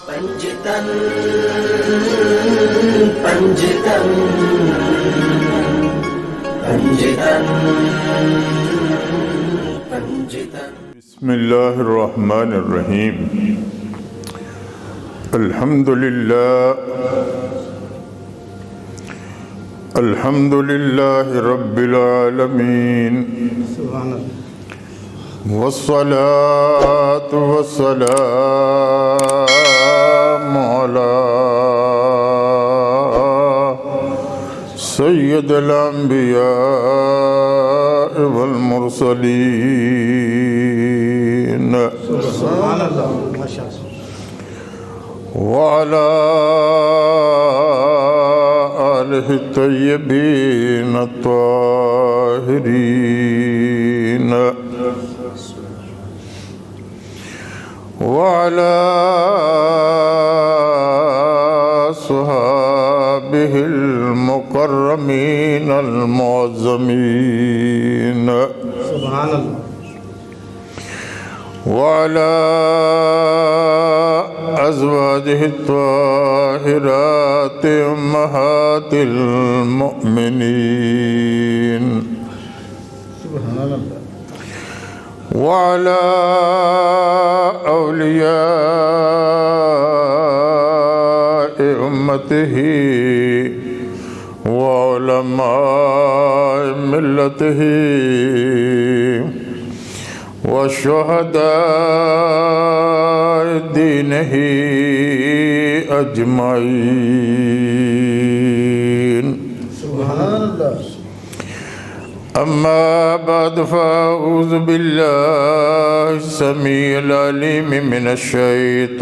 پنجتن پنجتن پنجتن پنجتن بسم اللہ الرحمن الرحیم الحمد للہ رب العالمین والصلاة والسلام على سید الانبیاء والمرسلین وعلى آلہ الطیبین الطاہرین وعلى صحابه المكرمين المعظمين سبحان اللہ وعلى أزواجه الطاهرات أمهات المؤمنين سبحان اللہ وعلى أولياء أمته وعلماء ملته وشهداء دينه أجمعين سبحان اللہ أما بعد فأعوذ بالله السميع العليم من الشيطان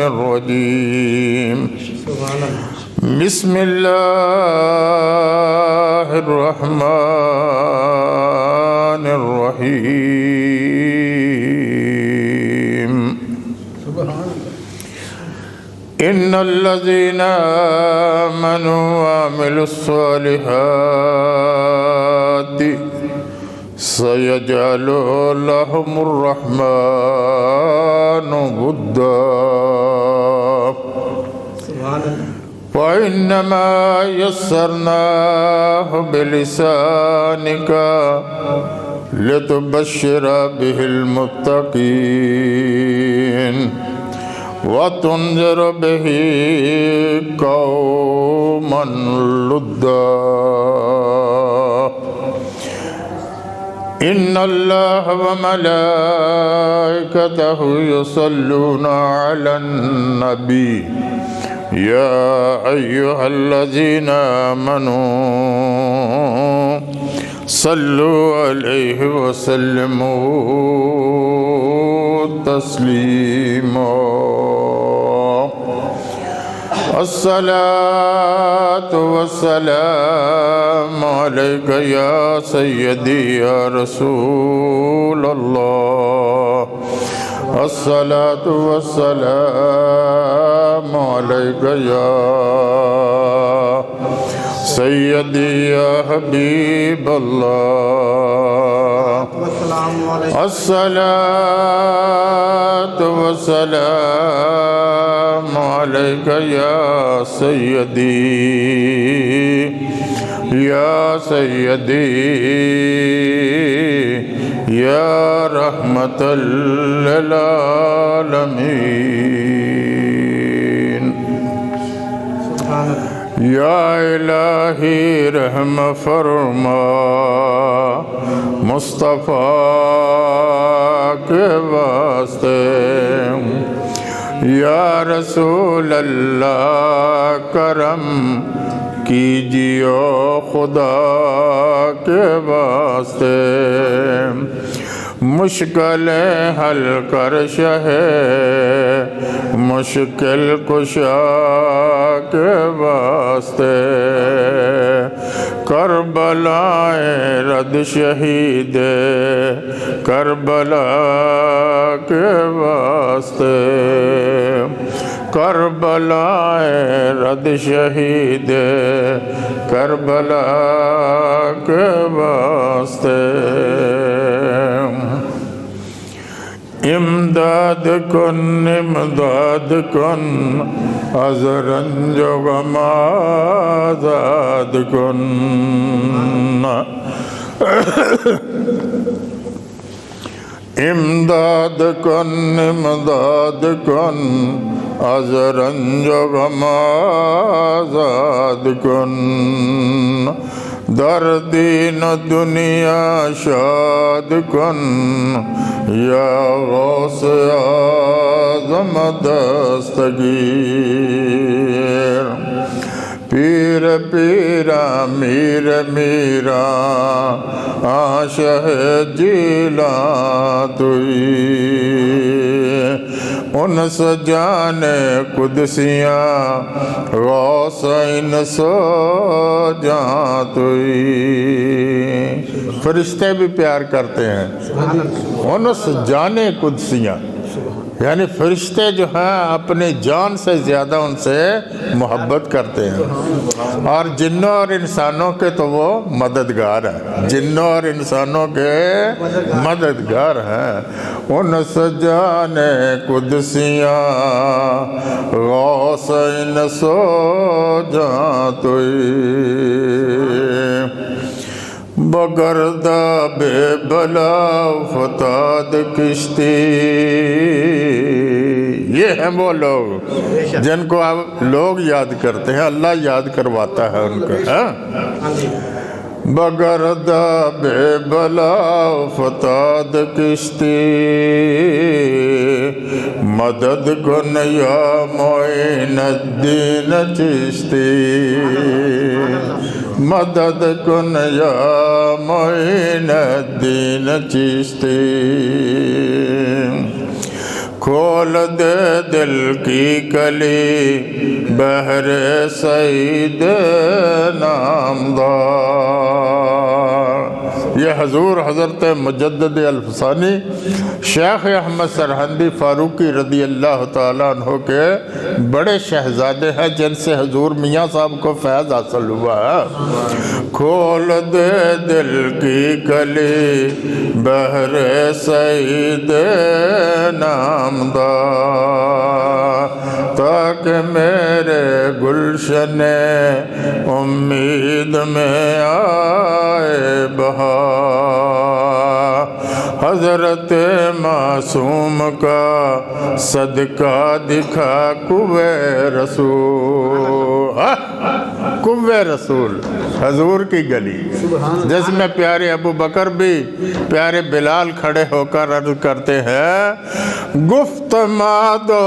الرجيم سبحان اللہ بسم الله الرحمن الرحيم سبحان اللہ إن الذين آمنوا وعملوا الصالحات سيجعل لهم الرحمن ودا سبحان اللہ فإنما يسرناه بلسانك لتبشر به المتقين وتنذر به قوما لدا إن الله وملائكته يصلون على النبي يا أيها الذين آمنوا صلوا عليه وسلموا تسليما الصلاة والسلام عليك يا سيدي يا رسول الله الصلاة والسلام عليك يا سيدي يا حبيب الله والسلام علیکم الصلاة والسلام عليك يا سيدي يا سيدي يا رحمة للعالمين سبحان اللہ یا الہی رحم فرما مصطفیٰ کے واسطے یا رسول اللہ کرم کیجیو خدا کے واسطے مشکلیں حل کر شہ مشکل کشا کے واسطے کربلائیں رد شہید کربلا کے واسطے کربلائیں رد شہید کربلا کے واسطے امداد کن امداد کن از رنج و غم آزاد کن امداد کن امداد کن از رنج و غم آزاد کن در دین و دنیا شاد کن یا غوث اعظم دستگیر پیر پیرا میر میرا آشہ جیلان توئی انس جان قدسیاں غوث ان سو جان توئی فرشتے بھی پیار کرتے ہیں انس جان قدسیاں، یعنی فرشتے جو ہیں اپنی جان سے زیادہ ان سے محبت کرتے ہیں، اور جنوں اور انسانوں کے تو وہ مددگار ہیں، جنوں اور انسانوں کے مددگار ہیں۔ انس جان قدسیاں غوث ان سو جان توئی بگردہ بے بلا فتاد کشتی۔ یہ ہیں وہ لوگ جن کو لوگ یاد کرتے ہیں، اللہ یاد کرواتا ہے ان کو۔ بگردہ بے بلا فتاد کشتی مدد کن یا معین الدین چشتی، مدد کن یا معین الدین چشتی۔ کھول دے دل کی کلی بحر سعید نامدار۔ یہ حضور حضرت مجدد الفسانی شیخ احمد سرہندی فاروقی رضی اللہ تعالیٰ عنہ کے بڑے شہزادے ہیں، جن سے حضور میاں صاحب کو فیض حاصل ہوا ہے۔ کھول دے دل کی کلی بحر سعید نامدار، تاکہ میرے گلشن امید میں آئے بہار۔ حضرت معصوم کا صدقہ دکھا کوے رسول، کوے رسول حضور کی گلی، جس میں پیارے ابو بکر بھی پیارے بلال کھڑے ہو کر عرض کرتے ہیں، گفت مادو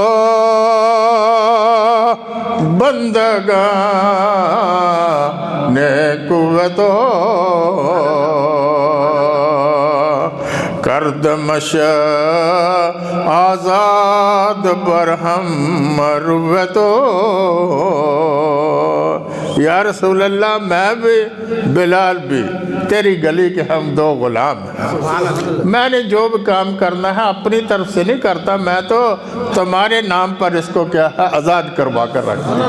بندگان قوتو کرد مشا آزاد برہم مروتو۔ یا رسول اللہ میں بھی بلال بھی تیری گلی کے ہم دو غلام ہیں، میں نے جو بھی کام کرنا ہے اپنی طرف سے نہیں کرتا، میں تو تمہارے نام پر اس کو کیا ہے آزاد کروا کر رکھتا ہوں۔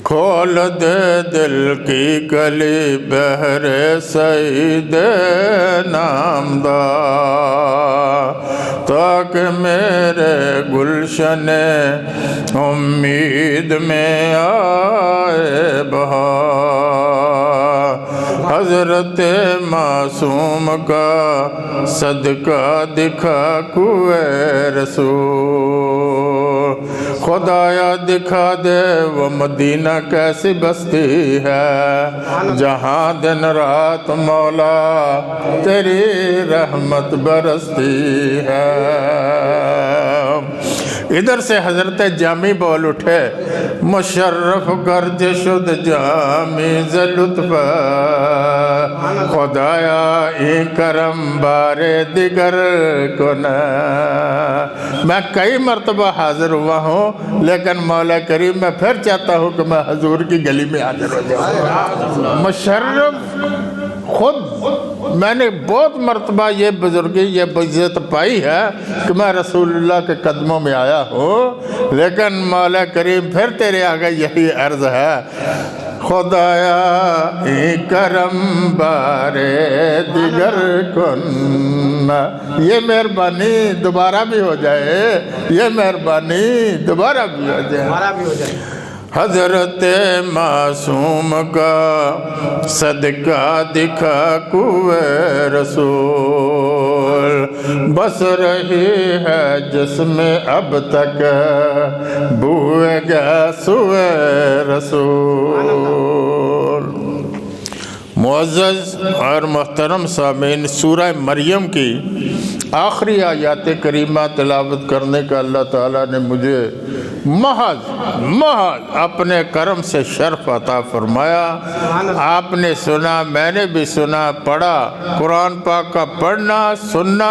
کھول دے دل کی کلی بحر سعید نامدار، تاکہ میرے گلشن امید میں آئے بہار۔ حضرت معصوم کا صدقہ دکھا کوے رسول، خدایا دکھا دے وہ مدینہ کیسی بستی ہے، جہاں دن رات مولا تیری رحمت برستی ہے۔ ادھر سے حضرت جامی بول اٹھے، مشرف گرج شد جامی ز لطف، خدایا این کرم بارے دیگر کنا۔ میں کئی مرتبہ حاضر ہوا ہوں، لیکن مولا کریم میں پھر چاہتا ہوں کہ میں حضور کی گلی میں حاضر ہو جاؤں۔ مشرف خود میں نے بہت مرتبہ یہ بزرگی یہ عزت پائی ہے کہ میں رسول اللہ کے قدموں میں آیا ہوں، لیکن مولا کریم پھر تیرے آگے یہی عرض ہے، خدایا ای کرم بارے دیگر کن. یہ مہربانی دوبارہ بھی ہو جائے, یہ مہربانی دوبارہ بھی ہو جائے. ہمارا بھی ہو جائے. حضرت معصوم کا صدقہ دکھا کوئے رسول, بس رہی ہے جس میں اب تک بوئے گا سوئے رسول. معزز اور محترم سامعین, سورہ مریم کی آخری آیات کریمہ تلاوت کرنے کا اللہ تعالیٰ نے مجھے محض اپنے کرم سے شرف عطا فرمایا. آپ نے سنا, میں نے بھی سنا, پڑھا. قرآن پاک کا پڑھنا سننا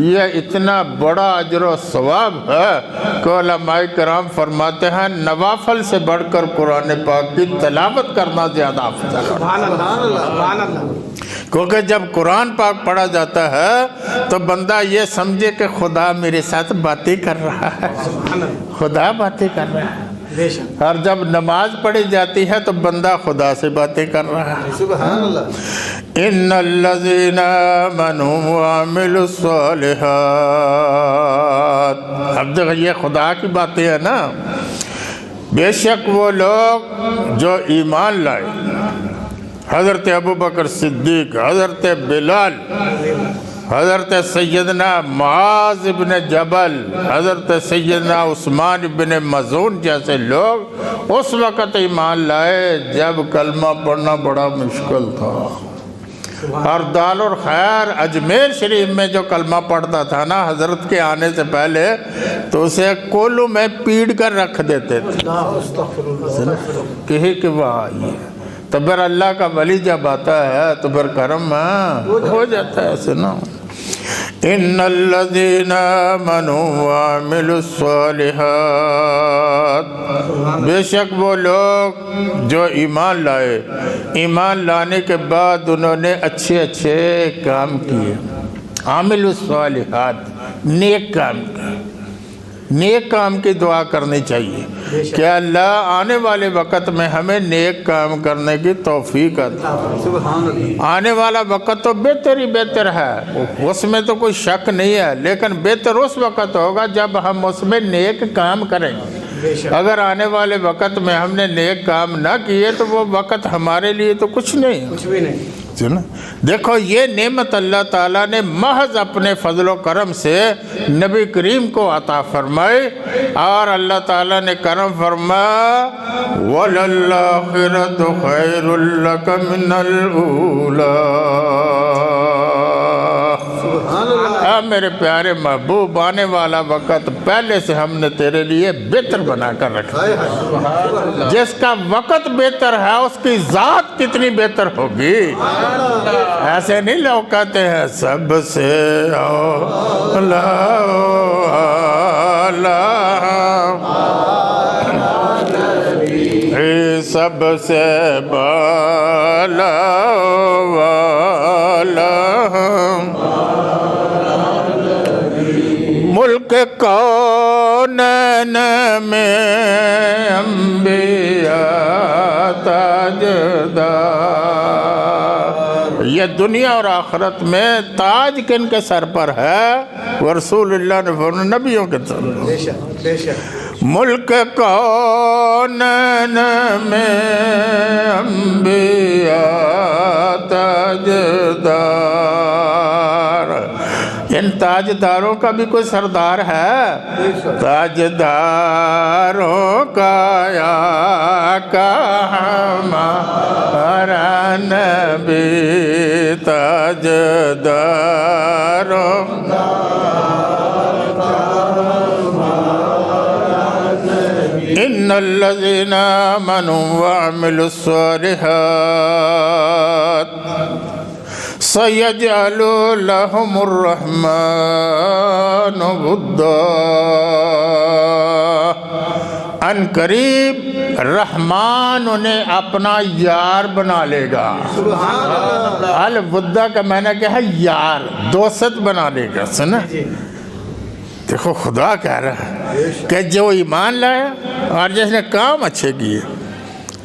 یہ اتنا بڑا اجر و ثواب ہے کہ علماء کرام فرماتے ہیں نوافل سے بڑھ کر قرآن پاک کی تلاوت کرنا زیادہ افضل ہے. سبحان اللہ, سبحان اللہ. کیونکہ جب قرآن پاک پڑھا جاتا ہے تو بندہ یہ سمجھے کہ خدا میرے ساتھ باتیں کر رہا ہے, خدا باتیں کر رہا ہے. بے شک. اور جب نماز پڑھی جاتی ہے تو بندہ خدا سے باتیں کر رہا ہے. سبحان اللہ. ان الذین آمنوا وعملوا الصالحات. اب دیکھ یہ خدا کی باتیں ہیں نا. بے شک وہ لوگ جو ایمان لائے, حضرت ابوبکر صدیق, حضرت بلال, حضرت سیدنا معاذ بن جبل, حضرت سیدنا عثمان بن مظعون جیسے لوگ اس وقت ایمان لائے جب کلمہ پڑھنا بڑا مشکل تھا. اور دار الخیر اجمیر شریف میں جو کلمہ پڑھتا تھا نا حضرت کے آنے سے پہلے, تو اسے کولوں میں پیڑ کر رکھ دیتے تھے کہ وہ آئیے. تو پھر اللہ کا ولی جب آتا ہے تو پھر کرم ہو جاتا ہے ایسے نا. ان الذین آمنوا وعملوا الصالحات. بے شک وہ لوگ جو ایمان لائے, ایمان لانے کے بعد انہوں نے اچھے اچھے کام کیے. عامل الصالحات, نیک کام کیے. نیک کام کی دعا کرنی چاہیے کہ اللہ آنے والے وقت میں ہمیں نیک کام کرنے کی توفیق عطا. آنے والا وقت تو بہتر ہی بہتر ہے, اس میں تو کوئی شک نہیں ہے, لیکن بہتر اس وقت ہوگا جب ہم اس میں نیک کام کریں گے. اگر آنے والے وقت میں ہم نے نیک کام نہ کیے تو وہ وقت ہمارے لیے تو کچھ نہیں, کچھ بھی نہیں. دیکھو یہ نعمت اللہ تعالیٰ نے محض اپنے فضل و کرم سے نبی کریم کو عطا فرمائی. اور اللہ تعالیٰ نے کرم فرمایا وَلَلْآخِرَةُ خَيْرٌ لَكَ مِنَ الْأُولَىٰ. اے میرے پیارے محبوب, آنے والا وقت پہلے سے ہم نے تیرے لیے بہتر بنا کر رکھا. جس کا وقت بہتر ہے اس کی ذات کتنی بہتر ہوگی. ایسے نہیں لوگ کہتے ہیں سب سے اولا سب سے بالا والا ملک کونین میں انبیاء تاجدار. یہ دنیا اور آخرت میں تاج کن کے سر پر ہے؟ وہ رسول اللہ نے فرمایا نبیوں کے سر پر. بے شک. ملک کونین میں انبیاء تاجدار. ان تاجداروں کا بھی کوئی سردار ہے؟ تاجداروں کا آقا ہمارا نبی تاجداروں ان الذین آمنوا وعملوا الصالحات سَيَجْعَلُ لَهُمُ الرَّحْمَنُ وُدًّا. ان قریب رحمان انہیں اپنا یار بنا لے گا. الودہ کا معنی کیا ہے؟ یار, دوست بنا لے گا. سنا دیکھو خدا کہہ رہا ہے کہ جو ایمان لائے اور جس نے کام اچھے کیے,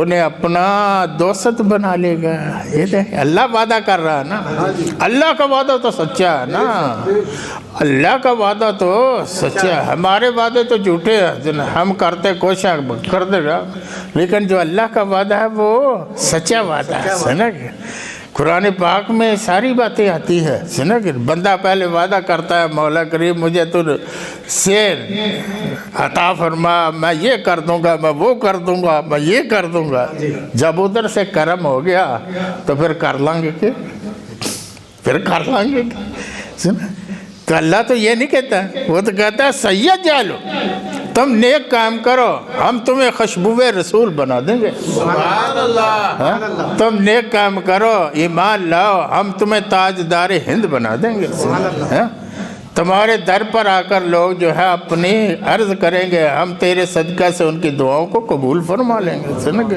انہیں اپنا دوست بنا لے گا. یہ دیکھ اللہ وعدہ کر رہا ہے نا. اللہ کا وعدہ تو سچا ہے نا. اللہ کا وعدہ تو سچا ہے. ہمارے وعدے تو جھوٹے ہیں, ہم کرتے کوشش کر دے گا, لیکن جو اللہ کا وعدہ ہے وہ سچا وعدہ ہے. سنا کہ قرآن پاک میں ساری باتیں آتی ہے. سنا کہ بندہ پہلے وعدہ کرتا ہے, مولا کریم مجھے تو شیر عطا فرما, میں یہ کر دوں گا, میں وہ کر دوں گا, میں یہ کر دوں گا. جب ادھر سے کرم ہو گیا تو پھر کر لیں گے کہ پھر کر لیں گے. سنا تو اللہ تو یہ نہیں کہتا, وہ تو کہتا ہے سید جالو, تم نیک کام کرو, ہم تمہیں خوشبوئے رسول بنا دیں گے. سبحان اللہ. تم نیک کام کرو, ایمان لاؤ, ہم تمہیں تاجدار ہند بنا دیں گے. تمہارے در پر آ کر لوگ جو ہے اپنی عرض کریں گے, ہم تیرے صدقہ سے ان کی دعاؤں کو قبول فرما لیں گے. سن گے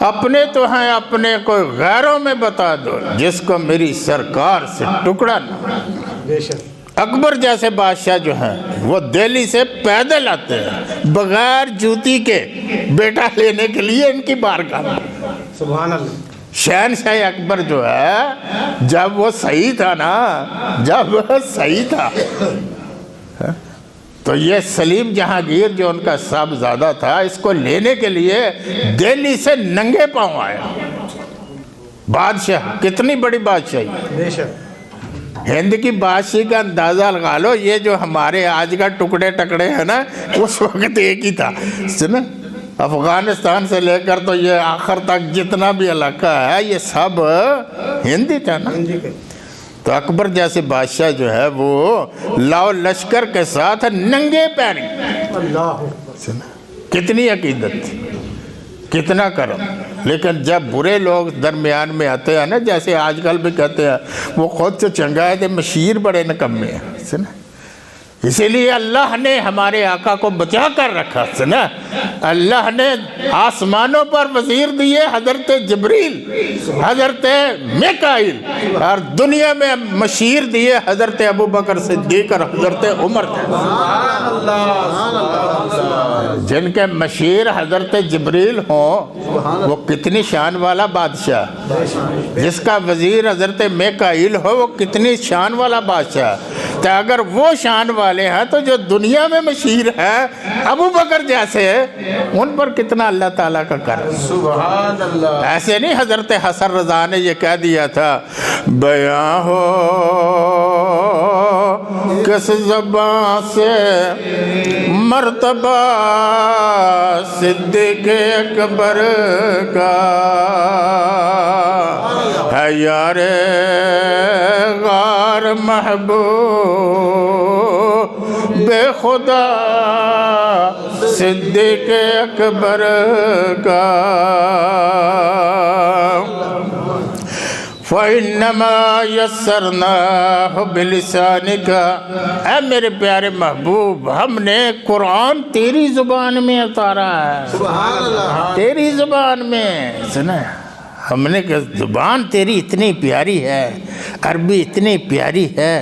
اپنے تو ہیں, اپنے کوئی غیروں میں بتا دو, جس کو میری سرکار سے ٹکڑا نہ. بے شک. اکبر جیسے بادشاہ جو ہیں وہ دہلی سے پیدل آتے ہیں بغیر جوتی کے بیٹا لینے کے لیے ان کی بارگاہ میں. سبحان اللہ. شہنشاہ اکبر جو ہے جب وہ صحیح تھا نا, جب وہ صحیح تھا تو یہ سلیم جہانگیر جو ان کا صاحبزادہ تھا, اس کو لینے کے لیے دہلی سے ننگے پاؤں آیا. بادشاہ کتنی بڑی بادشاہی. بے شک. ہند کی بادشاہی کا اندازہ لگا لو, یہ جو ہمارے آج کا ٹکڑے ٹکڑے ہیں نا, اس وقت ایک ہی تھا. سنا افغانستان سے لے کر تو یہ آخر تک جتنا بھی علاقہ ہے یہ سب ہندی تھا نا. تو اکبر جیسے بادشاہ جو ہے وہ لاؤ لشکر کے ساتھ ننگے پیری. اللہ. کتنی عقیدت تھی, کتنا کرم. لیکن جب برے لوگ درمیان میں آتے ہیں نا, جیسے آج کل بھی کہتے ہیں وہ خود سے چنگا ہے, مشیر بڑے نکمے ہیں. سنا اسی لیے اللہ نے ہمارے آقا کو بچا کر رکھا. سنا اللہ نے آسمانوں پر وزیر دیے حضرت جبریل, حضرت میکائیل, اور دنیا میں مشیر دیے حضرت ابوبکر صدیق اور حضرت عمر. جن کے مشیر حضرت جبریل ہوں وہ کتنی شان والا بادشاہ, جس کا وزیر حضرت میکائیل ہو وہ کتنی شان والا بادشاہ. تو اگر وہ شان والے ہیں تو جو دنیا میں مشیر ہے ابو بکر جیسے, ان پر کتنا اللہ تعالیٰ کا کرم. سبحان اللہ. ایسے نہیں حضرت حسن رضا نے یہ کہہ دیا تھا, بیاں ہو کس زبان سے مرتبہ صدیق اکبر کا, ہے یار غار محبوب بے خدا صدیق اکبر کا. فَإِنَّمَا يَسَّرْنَاهُ بِلِسَانِكَ, اے میرے پیارے محبوب, ہم نے قرآن تیری زبان میں اتارا ہے. سبحان اللہ. تیری زبان میں. سنا ہم نے کہ زبان تیری اتنی پیاری ہے, عربی اتنی پیاری ہے,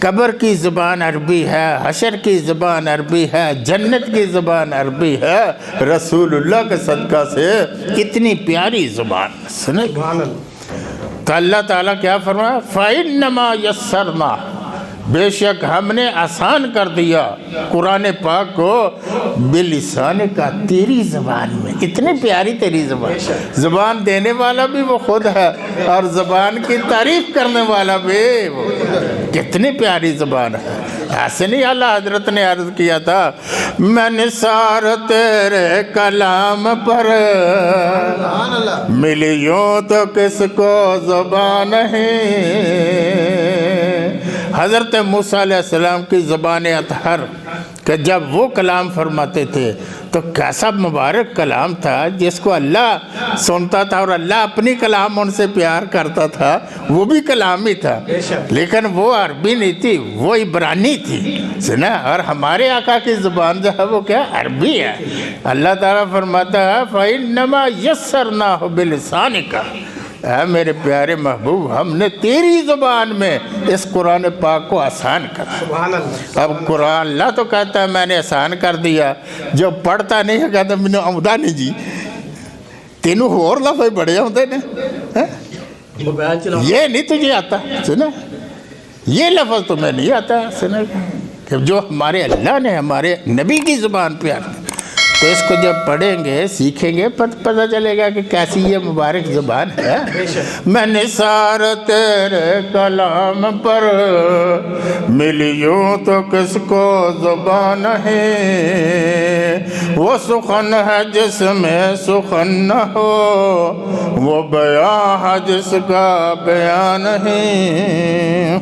قبر کی زبان عربی ہے, حشر کی زبان عربی ہے, جنت کی زبان عربی ہے, رسول اللہ کے صدقہ سے کتنی پیاری زبان. سنا سبحان اللہ. تو اللہ تعالیٰ کیا فرمایا, فَإِنَّمَا يَسَّرْنَا, بے شک ہم نے آسان کر دیا قرآن پاک کو بلسان کا, تیری زبان میں. اتنی پیاری تیری زبان, زبان دینے والا بھی وہ خود ہے اور زبان کی تعریف کرنے والا بھی وہ. کتنی پیاری زبان ہے. ایسے نہیں اعلیٰ حضرت نے عرض کیا تھا, میں نثار تیرے کلام پر ملی یوں تو کس کو زبان نہیں. حضرت موسیٰ علیہ السلام کی زبان اطہر کہ جب وہ کلام فرماتے تھے تو کیسا مبارک کلام تھا, جس کو اللہ سنتا تھا اور اللہ اپنی کلام ان سے پیار کرتا تھا. وہ بھی کلام ہی تھا, لیکن وہ عربی نہیں تھی, وہ عبرانی تھی. سنا, اور ہمارے آقا کی زبان جو ہے وہ کیا عربی ہے. اللہ تعالیٰ فرماتا ہے فَإِنَّمَا يَسَّرْنَاهُ بِلِسَانِكَ, اے میرے پیارے محبوب ہم نے تیری زبان میں اس قرآن پاک کو آسان کر سبحان اللہ اب قرآن اللہ تو کہتا ہے میں نے آسان کر دیا جو پڑھتا نہیں ہے کہتا میں نے آمدہ نہیں جی تینوں اور لفظ بڑے ہوتے ہیں موبائل چلاؤ یہ نہیں تجھے آتا سنا یہ لفظ تمہیں نہیں آتا سنا کہ جو ہمارے اللہ نے ہمارے نبی کی زبان پہ آتا تو اس کو جب پڑھیں گے سیکھیں گے پتہ چلے گا کہ کیسی یہ مبارک زبان ہے میں نثار تیرے کلام پر ملی یوں تو کس کو زبان ہے وہ سخن ہے جس میں سخن نہ ہو وہ بیان ہے جس کا بیان ہے